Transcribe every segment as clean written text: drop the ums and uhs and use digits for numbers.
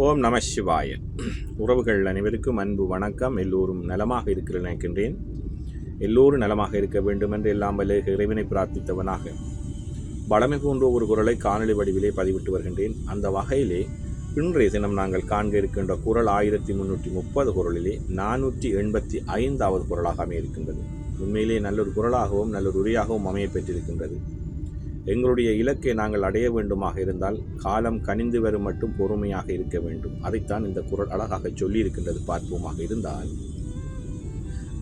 ஓம் நம சிவாய. உறவுகள் அனைவருக்கும் அன்பு வணக்கம். எல்லோரும் நலமாக இருக்கிற நினைக்கின்றேன். எல்லோரும் நலமாக இருக்க வேண்டும் என்று எல்லாம் வல்ல இறைவனை பிரார்த்தித்தவனாக வளமை போன்ற ஒரு குரலை காணொலி வடிவிலே பதிவிட்டு வருகின்றேன். அந்த வகையிலே இன்றைய தினம் நாங்கள் காண்க இருக்கின்ற குரல் 1330 குரலிலே 485வது குரலாக அமையிருக்கின்றது. உண்மையிலே நல்லொரு குரலாகவும் நல்லொரு உரையாகவும் அமைய பெற்றிருக்கின்றது. எங்களுடைய இலக்கை நாங்கள் அடைய வேண்டுமாக இருந்தால் காலம் கனிந்து வரும் மட்டும் பொறுமையாக இருக்க வேண்டும். அதைத்தான் இந்த குரல் அழகாக சொல்லியிருக்கின்றது. பார்ப்போமாக இருந்தால்,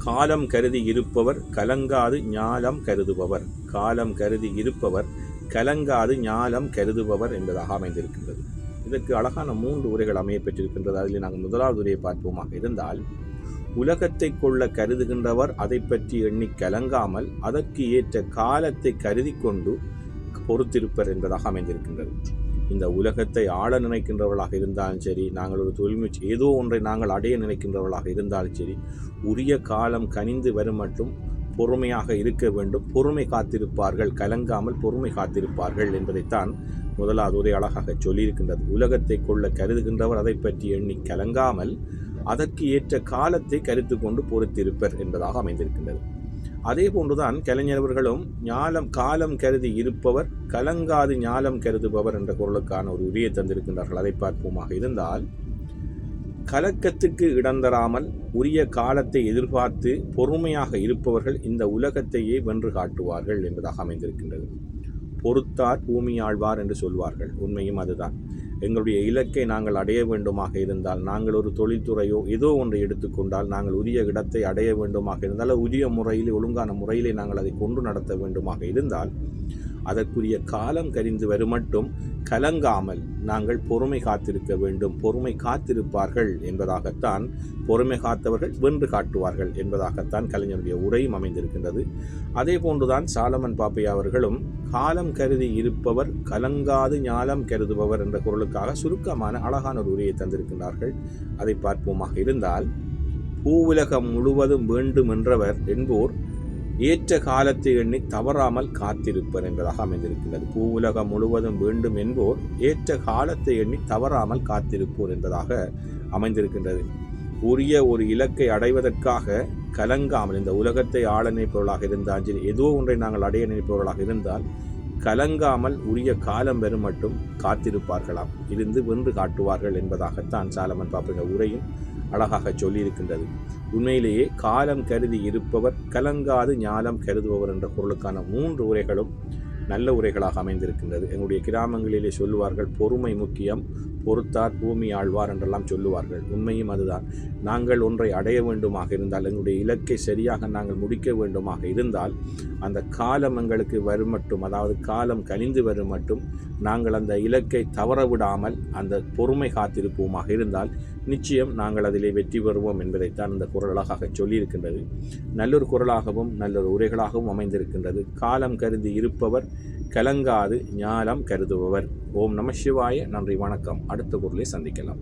காலம் கருதி இருப்பவர் கலங்காது ஞாலம் கருதுபவர், காலம் கருதி இருப்பவர் கலங்காது ஞாலம் கருதுபவர் என்பதாக அமைந்திருக்கின்றது. இதற்கு அழகான 3 உரைகள் அமைய பெற்றிருக்கின்றது. அதில் நாங்கள் முதலாவது உரையை பார்ப்போமாக இருந்தால், உலகத்தை கொள்ள கருதுகின்றவர் அதை பற்றி எண்ணி கலங்காமல் அதற்கு ஏற்ற காலத்தை கருதி கொண்டு பொறுத்திருப்பர் என்பதாக அமைந்திருக்கின்றது. இந்த உலகத்தை ஆள நினைக்கின்றவர்களாக இருந்தாலும் சரி, நாங்கள் ஒரு தொழில்முயற்சி ஏதோ ஒன்றை நாங்கள் அடைய நினைக்கின்றவர்களாக இருந்தாலும் சரி, உரிய காலம் கனிந்து வரும் மட்டும் பொறுமையாக இருக்க வேண்டும். பொறுமை காத்திருப்பார்கள், கலங்காமல் பொறுமை காத்திருப்பார்கள் என்பதைத்தான் முதலாவது உரை அழகாக சொல்லியிருக்கின்றது. உலகத்தை கொள்ள கருதுகின்றவர் அதை பற்றி எண்ணி கலங்காமல் அதற்கு ஏற்ற காலத்தை கருத்து கொண்டு பொறுத்திருப்பர் என்பதாக அமைந்திருக்கின்றது. அதே போன்றுதான் கலைஞர்களும் காலம் கருதி இருப்பவர் கலங்காது ஞாலம் கருதுபவர் என்ற குரலுக்கான ஒரு உரையை தந்திருக்கின்றார்கள். அதை பார்ப்போமாக இருந்தால், கலக்கத்துக்கு இடந்தராமல் உரிய காலத்தை எதிர்பார்த்து பொறுமையாக இருப்பவர்கள் இந்த உலகத்தையே வென்று காட்டுவார்கள் என்பதாக அமைந்திருக்கின்றது. பொறுத்தார் பூமி ஆழ்வார் என்று சொல்வார்கள். உண்மையும் அதுதான். எங்களுடைய இலக்கை நாங்கள் அடைய வேண்டுமாக இருந்தால், நாங்கள் ஒரு தொழில்துறையோ ஏதோ ஒன்றை எடுத்துக்கொண்டால், நாங்கள் உரிய இடத்தை அடைய வேண்டுமாக இருந்தால், உரிய முறையில் ஒழுங்கான முறையிலே நாங்கள் அதை கொண்டு நடத்த வேண்டுமாக இருந்தால், அதற்குரிய காலம் கரிந்து வரும் மட்டும் கலங்காமல் நாங்கள் பொறுமை காத்திருக்க வேண்டும். பொறுமை காத்திருப்பார்கள் என்பதாகத்தான், பொறுமை காத்தவர்கள் வென்று காட்டுவார்கள் என்பதாகத்தான் கலைஞருடைய உரையும் அமைந்திருக்கின்றது. அதே போன்றுதான் சாலமன் பாப்பையா அவர்களும் காலம் கருதி இருப்பவர் கலங்காது ஞாலம் கருதுபவர் என்ற குரலுக்காக சுருக்கமான அழகான ஒரு உரையை தந்திருக்கின்றார்கள். அதை பார்ப்போமாக இருந்தால், பூவுலகம் முழுவதும் வேண்டும் என்றவர் என்போர் ஏற்ற காலத்தை எண்ணி தவறாமல் காத்திருப்பர் என்பதாக அமைந்திருக்கின்றது. பூவுலகம் முழுவதும் வேண்டும் என்போர் ஏற்ற காலத்தை எண்ணி தவறாமல் காத்திருப்போர் என்பதாக அமைந்திருக்கின்றது. உரிய ஒரு இலக்கை அடைவதற்காக கலங்காமல், இந்த உலகத்தை ஆள நினைப்பவர்களாக இருந்தால் சரி, ஏதோ ஒன்றை நாங்கள் அடைய நினைப்பவர்களாக இருந்தால் கலங்காமல் உரிய காலம் வரும் மட்டும் காத்திருப்பார்களாம், இருந்து வென்று காட்டுவார்கள் என்பதாகத்தான் சாலமன் பாப்பையா உரையும் அழகாக சொல்லியிருக்கின்றது. உண்மையிலேயே காலம் கருதி இருப்பவர் கலங்காது ஞாலம் கருதுபவர் என்ற பொருளுக்கான 3 உரைகளும் நல்ல உரைகளாக அமைந்திருக்கின்றது. எங்களுடைய கிராமங்களிலே சொல்லுவார்கள், பொறுமை முக்கியம், பொறுத்தார் பூமி ஆழ்வார் என்றெல்லாம் சொல்லுவார்கள். உண்மையும் அதுதான். நாங்கள் ஒன்றை அடைய வேண்டுமாக இருந்தால், எங்களுடைய இலக்கை சரியாக நாங்கள் முடிக்க வேண்டுமாக இருந்தால், அந்த காலம் எங்களுக்கு வரும் மட்டும், அதாவது காலம் கனிந்து வரும் மட்டும் நாங்கள் அந்த இலக்கை தவற விடாமல் அந்த பொறுமை காத்திருப்போமாக இருந்தால் நிச்சயம் நாங்கள் அதிலே வெற்றி பெறுவோம் என்பதைத்தான் இந்த குரல் அழகாக சொல்லியிருக்கின்றது. நல்லொரு குரலாகவும் நல்லொரு உரைகளாகவும் அமைந்திருக்கின்றது. காலம் கருதி இருப்பவர் கலங்காது ஞாலம் கருதுபவர். ஓம் நம சிவாய. நன்றி, வணக்கம். அடுத்த குரலை சந்திக்கலாம்.